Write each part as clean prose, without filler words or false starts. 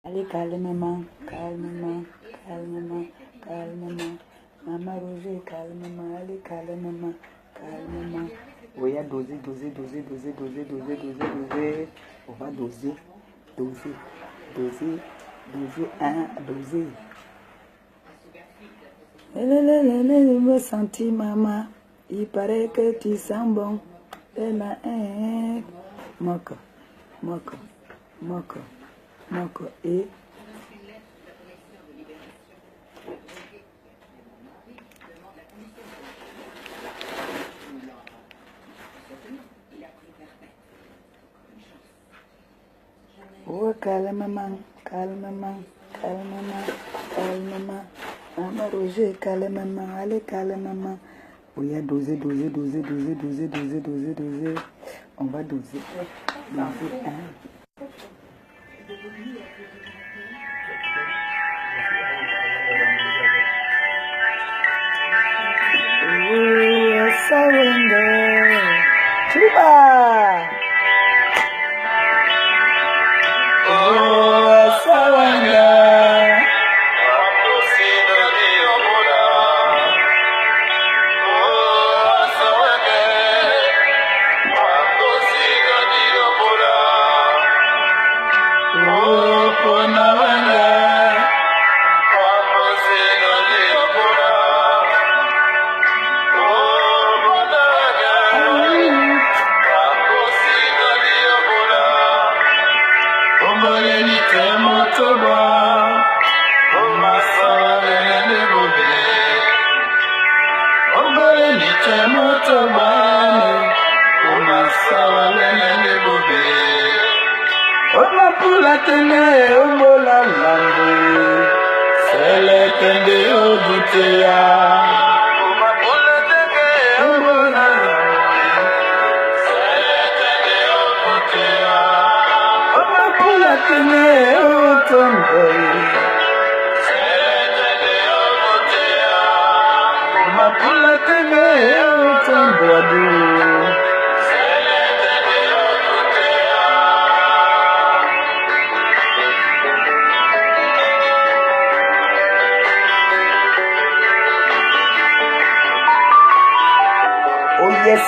Allez, calmement, calmement, calmement, calmement. Maman Roger, calmement, allez, calmement, calmement. Oui, à doser, doser, doser, doser, doser, doser, doser, doser. On va doser, doser, doser, doser, doser. Je me sentis, maman. Il paraît que tu sens bon. Moque, moque, moque, moque. Et oh, calmement, calmement, calmement, calmement. Maman Roger, calmement, allez, calmement. Oui, à doser, doser, doser, doser, doser, doser, doser, doser. On va doser. Doser, Oh, surrender. Tuba. Oh, surrender.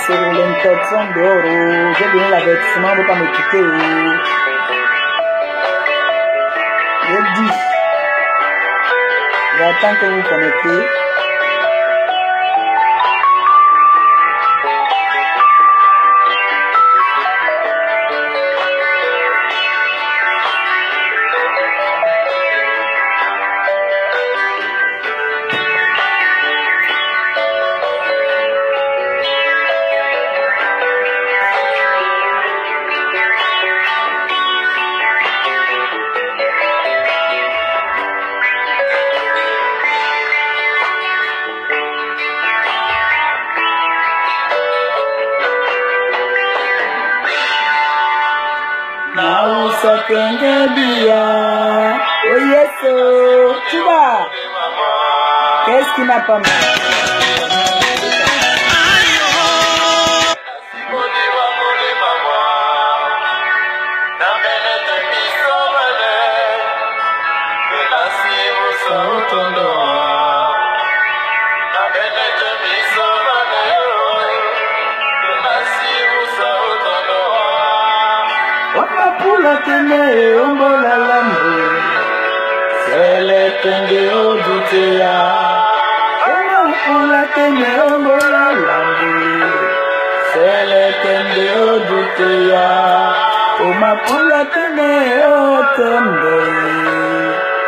Sur l'interdiction dehors, j'ai donné l'avertissement, on ne peut pas me quitter. J'ai dit, j'attends que vous vous connectez. Oh yes, tu vas. Qu'est-ce qui n'a pas mal?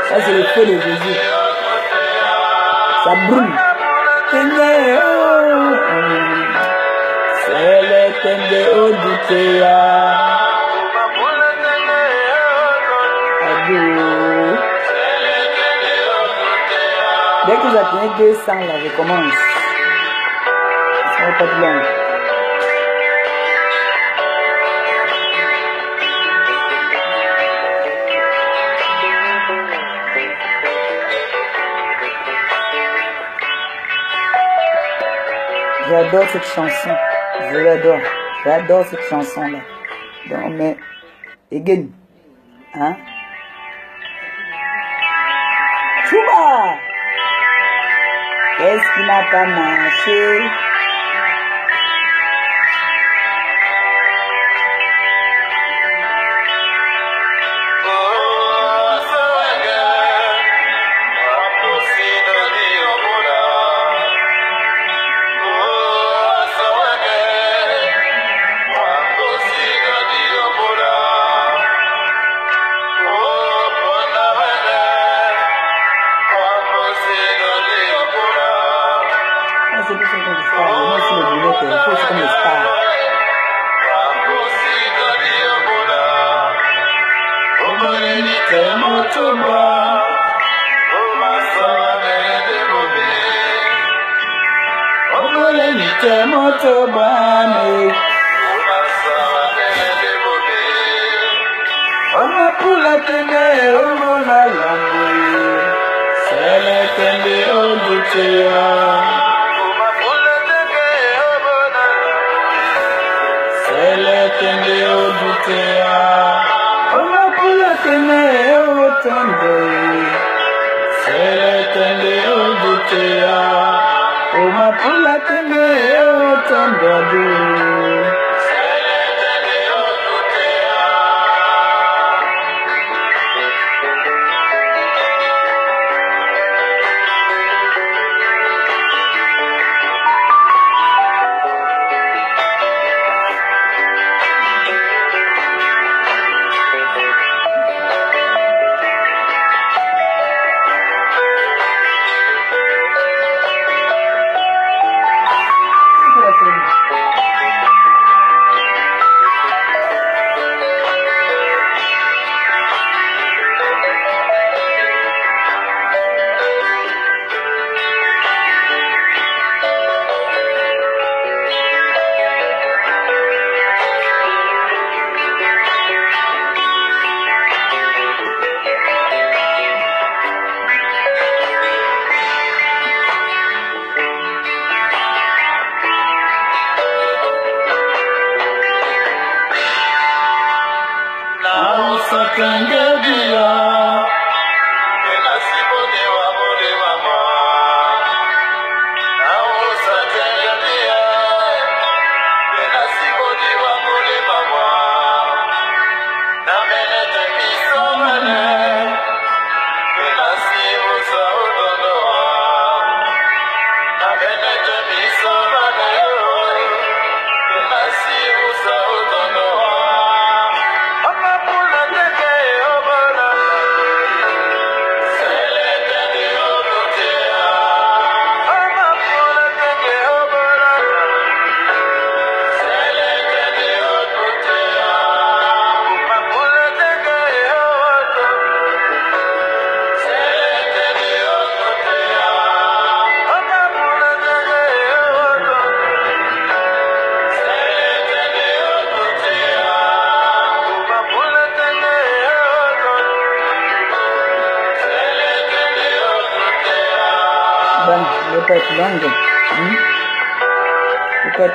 Ça c'est le feu de Jésus. Ça brûle. C'est l'éternel au doutéa. Dès que vous atteignez 200, là, je commence. Ça va pas de long. J'adore cette chanson. Je l'adore. J'adore cette chanson-là. Donc, mais, again. Hein? tout bas. Qu'est-ce qui n'a pas marché?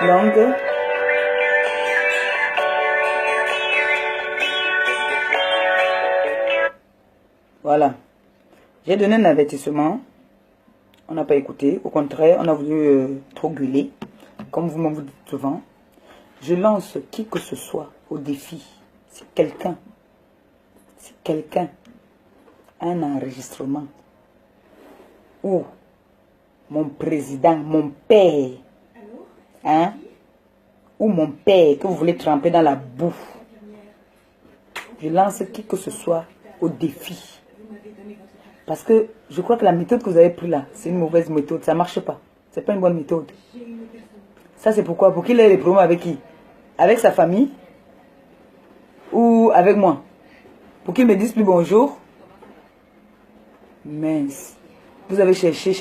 Longue. Voilà. J'ai donné un avertissement. On n'a pas écouté. Au contraire, on a voulu trop gueuler. Comme vous m'en dites souvent. Je lance qui que ce soit au défi. Si quelqu'un a un enregistrement où mon président, mon père, hein, ou mon père que vous voulez tremper dans la boue, je lance qui que ce soit au défi. Parce que je crois que la méthode que vous avez prise là, c'est une mauvaise méthode. Ça ne marche pas. C'est pas une bonne méthode. Ça, c'est pourquoi? Pour qu'il ait les problèmes avec qui? Avec sa famille? Ou avec moi? Pour qu'il me dise plus bonjour? Mince. Vous avez cherché.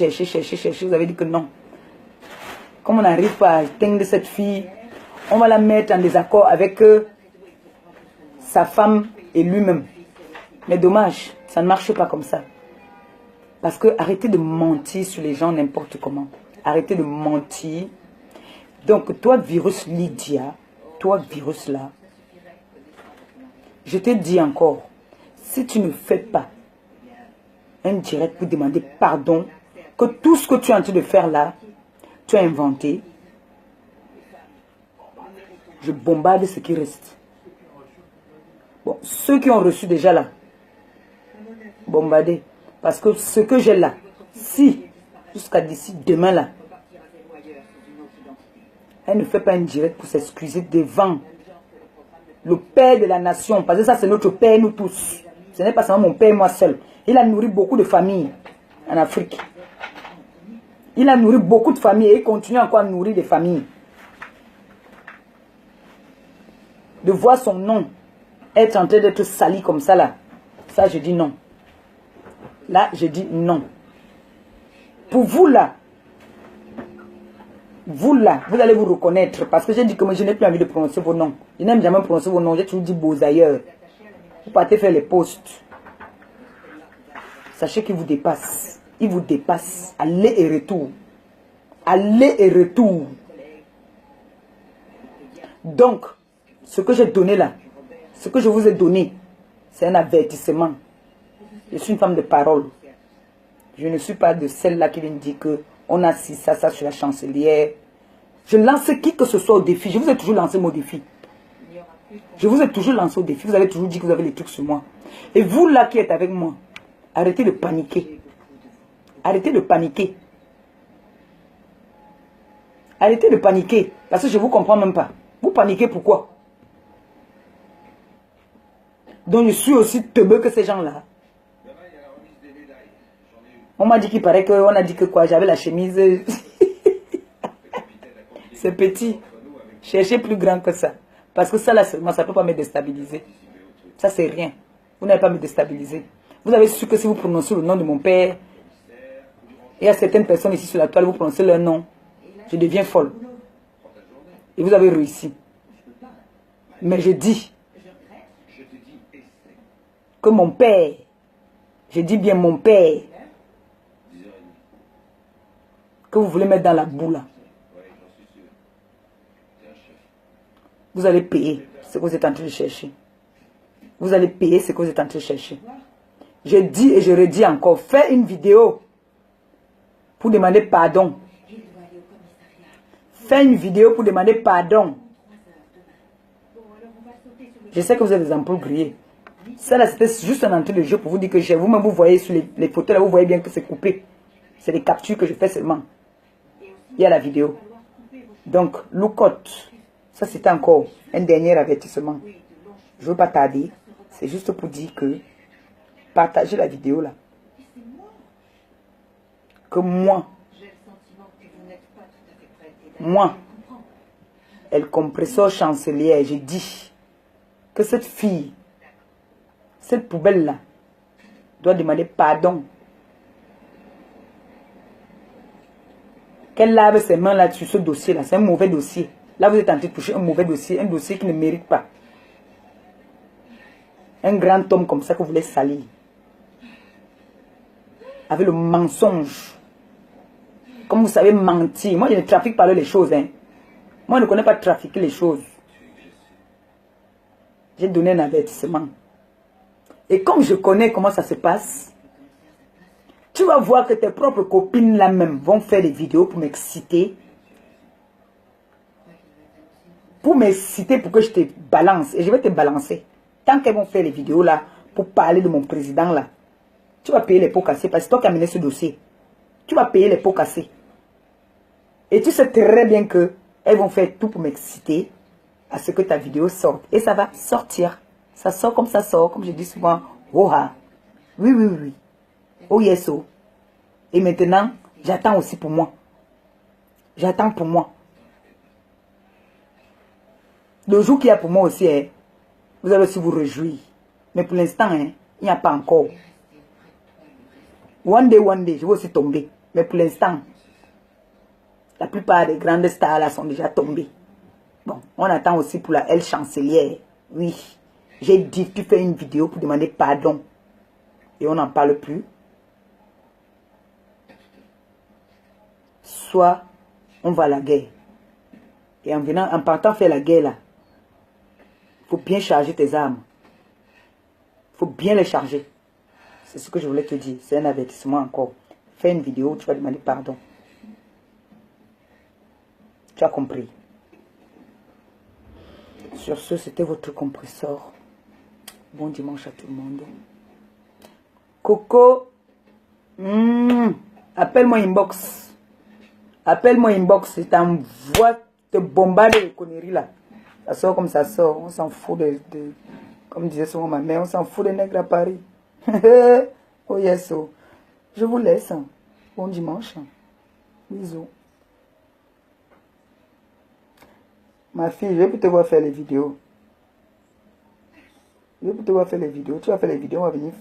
Vous avez dit que non. Comme on n'arrive pas à atteindre cette fille, on va la mettre en désaccord avec sa femme et lui-même. Mais dommage, ça ne marche pas comme ça. Parce que arrêtez de mentir sur les gens n'importe comment. Arrêtez de mentir. Donc toi, virus Lydia, toi, virus là, je te dis encore, si tu ne fais pas un direct pour demander pardon, que tout ce que tu es en train de faire là, tu as inventé. Je bombarde ce qui reste. Bon, ceux qui ont reçu déjà là, bombardez. Parce que ce que j'ai là, si, jusqu'à d'ici demain là, elle ne fait pas un direct pour s'excuser devant le père de la nation. Parce que ça, c'est notre père, nous tous. Ce n'est pas seulement mon père et moi seul. Il a nourri beaucoup de familles en Afrique. Il a nourri beaucoup de familles et il continue encore à nourrir des familles. De voir son nom être en train d'être sali comme ça là, ça je dis non. Là, je dis non. Pour vous là, vous allez vous reconnaître. Parce que j'ai dit que je n'ai plus envie de prononcer vos noms. Je n'aime jamais prononcer vos noms. J'ai toujours dit beaux ailleurs. Vous partez faire les posts. Sachez qu'il vous dépasse. Il vous dépasse. Aller et retour. Aller et retour. Donc, ce que j'ai donné là, ce que je vous ai donné, c'est un avertissement. Je suis une femme de parole. Je ne suis pas de celle-là qui vient dire que on a si ça sur la chancelière. Je lance qui que ce soit au défi. Je vous ai toujours lancé mon défi. Je vous ai toujours lancé au défi. Vous avez toujours dit que vous avez des trucs sur moi. Et vous là qui êtes avec moi, arrêtez de paniquer. Arrêtez de paniquer. Arrêtez de paniquer. Parce que je ne vous comprends même pas. Vous paniquez pourquoi? Donc je suis aussi teubeux que ces gens-là. On m'a dit qu'il paraît qu'on a dit que quoi? J'avais la chemise. C'est petit. Cherchez plus grand que ça. Parce que ça là seulement, ça ne peut pas me déstabiliser. Ça c'est rien. Vous n'avez pas me déstabiliser. Vous avez su que si vous prononcez le nom de mon père, il y a certaines personnes ici sur la toile, vous prononcez leur nom, je deviens folle. Et vous avez réussi. Mais je dis que mon père, je dis bien mon père, que vous voulez mettre dans la boue là, vous allez payer ce que vous êtes en train de chercher. Vous allez payer ce que vous êtes en train de chercher. Je dis et je redis encore, fais une vidéo pour demander pardon. Fais une vidéo pour demander pardon. Je sais que vous avez des ampoules grillées. Ça là, c'était juste un entrée de jeu pour vous dire que chez vous-même, vous voyez sur les photos là, vous voyez bien que c'est coupé. C'est des captures que je fais seulement. Il y a la vidéo. Donc, Loukotte, ça c'était encore un dernier avertissement. Je ne veux pas tarder. C'est juste pour dire que partagez la vidéo là. Que moi, elle compresseur chancelière, j'ai dit que cette fille, cette poubelle là, doit demander pardon. Qu'elle lave ses mains là sur ce dossier là. C'est un mauvais dossier. Là vous êtes en train de toucher un mauvais dossier. Un dossier qui ne mérite pas. Un grand homme comme ça que vous voulez salir. Avec le mensonge. Comme vous savez mentir. Moi je ne trafique pas les choses. Hein. Moi je ne connais pas trafiquer les choses. J'ai donné un avertissement. Et comme je connais comment ça se passe, tu vas voir que tes propres copines là même vont faire des vidéos pour m'exciter. Pour m'exciter pour que je te balance. Et je vais te balancer. Tant qu'elles vont faire les vidéos là pour parler de mon président là, tu vas payer les pots cassés parce que c'est toi qui as mené ce dossier. Tu vas payer les pots cassés. Et tu sais très bien que elles vont faire tout pour m'exciter à ce que ta vidéo sorte. Et ça va sortir. Ça sort, comme je dis souvent. Oh ah. Oui, oui, oui. Oh yes, oh. Et maintenant, j'attends aussi pour moi. J'attends pour moi. Le jour qu'il y a pour moi aussi, hein, vous allez aussi vous réjouir. Mais pour l'instant, hein, il n'y a pas encore. One day, je vais aussi tomber. Mais pour l'instant, la plupart des grandes stars là sont déjà tombées. Bon, on attend aussi pour la chancelière. Oui, j'ai dit, tu fais une vidéo pour demander pardon. Et on n'en parle plus. Soit on va à la guerre. Et en partant faire la guerre là, il faut bien charger tes armes. Il faut bien les charger. C'est ce que je voulais te dire. C'est un avertissement encore. Fais une vidéo où tu vas demander pardon. Tu as compris. Sur ce, c'était votre compresseur. Bon dimanche à tout le monde. Coco. Appelle-moi inbox. Appelle-moi inbox. Je t'envoie te bombarder les conneries là. Ça sort comme ça sort. On s'en fout de comme disait souvent ma mère, on s'en fout des nègres à Paris. Oh yes, oh. Je vous laisse. Bon dimanche. Bisous. Ma fille, je vais plus te voir faire les vidéos. Je vais plus te voir faire les vidéos. Tu vas faire les vidéos, on va venir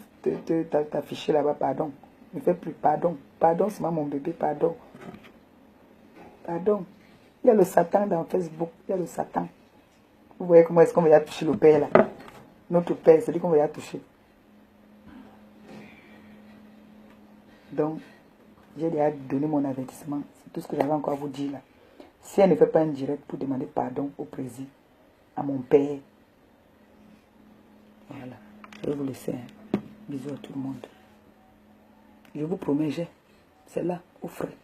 t'afficher là-bas. Pardon. Ne fais plus. Pardon. Pardon, c'est moi mon bébé. Pardon. Pardon. Il y a le Satan dans Facebook. Il y a le Satan. Vous voyez comment est-ce qu'on va y toucher le père là. Notre père, c'est lui qu'on va y toucher. Donc, j'ai déjà donné mon avertissement. C'est tout ce que j'avais encore à vous dire là. Si elle ne fait pas un direct pour demander pardon au président, à mon père, voilà. Je vais vous laisser. Hein. Bisous à tout le monde. Je vous promets, c'est là, au frais.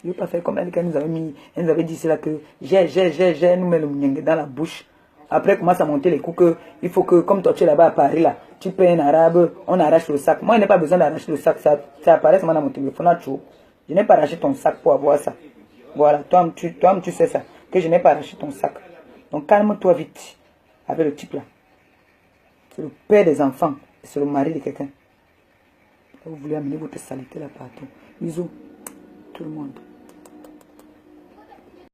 Je ne vais pas faire comme elle nous avait mis. Elle nous avait dit c'est là que elle nous met le mounyenge dans la bouche. Après, elle commence à monter les coups que il faut que, comme toi tu es là-bas à Paris, là, tu payes un arabe, on arrache le sac. Moi, je n'ai pas besoin d'arracher le sac, ça apparaît seulement dans mon téléphone. Là, je n'ai pas arraché ton sac pour avoir ça. Voilà, toi, tu sais ça, que je n'ai pas arraché ton sac. Donc, calme-toi vite avec le type là. C'est le père des enfants, c'est le mari de quelqu'un. Vous voulez amener votre saleté là partout. Bisous, tout le monde.